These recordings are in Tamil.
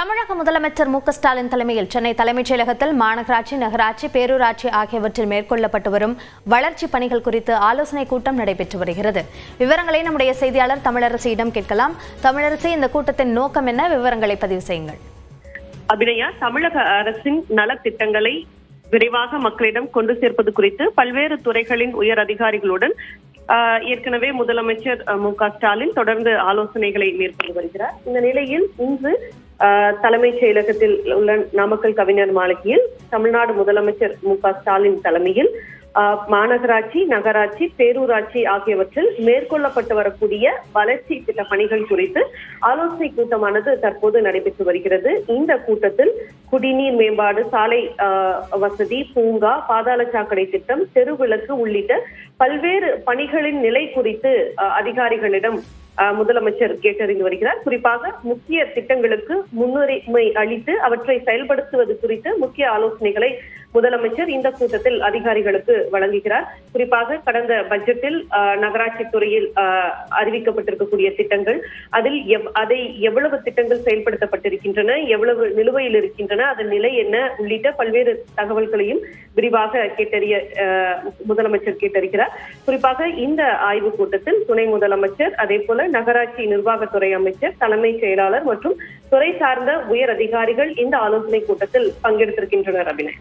தமிழக முதலமைச்சர் மு க ஸ்டாலின் தலைமையில் சென்னை தலைமைச் செயலகத்தில் மாநகராட்சி, நகராட்சி, பேரூராட்சி ஆகியவற்றில் மேற்கொள்ளப்பட்டு வரும் வளர்ச்சிப் பணிகள் குறித்து ஆலோசனைக் கூட்டம் நடைபெற்று வருகிறது. விவரங்களை நம்முடைய செய்தியாளர் தமிழரசியிடம் கேட்கலாம். தமிழரசி, இந்த கூட்டத்தின் நோக்கம் என்ன? விவரங்களை பதிவு செய்யுங்கள். அபிநயா, தமிழக அரசின் நலத்திட்டங்களை விரைவாக மக்களிடம் கொண்டு சேர்ப்பது குறித்து பல்வேறு துறைகளின் உயர் அதிகாரிகளுடன் ஏற்கனவே முதலமைச்சர் மு க ஸ்டாலின் தொடர்ந்து ஆலோசனைகளை மேற்கொண்டு வருகிறார். இந்த நிலையில் இன்று தலைமைச் செயலகத்தில் உள்ள நாமக்கல் கவிஞர் மாளிகையில் தமிழ்நாடு முதலமைச்சர் மு க ஸ்டாலின் தலைமையில் மாநகராட்சி, நகராட்சி, பேரூராட்சி ஆகியவற்றில் மேற்கொள்ளப்பட்டு வரக்கூடிய வளர்ச்சி திட்ட பணிகள் குறித்து ஆலோசனை கூட்டமானது தற்போது நடைபெற்று வருகிறது. இந்த கூட்டத்தில் குடிநீர் மேம்பாடு, சாலை வசதி, பூங்கா, பாதாள சாக்கடை திட்டம், தெருவிளக்கு உள்ளிட்ட பல்வேறு பணிகளின் நிலை குறித்து அதிகாரிகளிடம் முதலமைச்சர் கேட்டறிந்து வருகிறார். குறிப்பாக முக்கிய திட்டங்களுக்கு முன்னுரிமை அளித்து அவற்றை செயல்படுத்துவது குறித்து முக்கிய ஆலோசனைகளை முதலமைச்சர் இந்த கூட்டத்தில் அதிகாரிகளுக்கு வழங்குகிறார். குறிப்பாக கடந்த பட்ஜெட்டில் நகராட்சி துறையில் அறிவிக்கப்பட்டிருக்கக்கூடிய திட்டங்கள், அதை எவ்வளவு திட்டங்கள் செயல்படுத்தப்பட்டிருக்கின்றன, எவ்வளவு நிலுவையில் இருக்கின்றன, அதன் நிலை என்ன உள்ளிட்ட பல்வேறு தகவல்களையும் விரிவாக முதலமைச்சர் கேட்டறிகிறார். குறிப்பாக இந்த ஆய்வுக் கூட்டத்தில் துணை முதலமைச்சர், அதே போல நகராட்சி நிர்வாகத்துறை அமைச்சர், தலைமைச் செயலாளர் மற்றும் துறை சார்ந்த உயர் அதிகாரிகள் இந்த ஆலோசனை கூட்டத்தில் பங்கெடுத்திருக்கின்றனர். அபிநய்,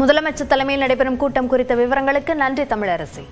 முதலமைச்சர் தலைமையில் நடைபெறும் கூட்டம் குறித்த விவரங்களுக்கு நன்றி தமிழரசி.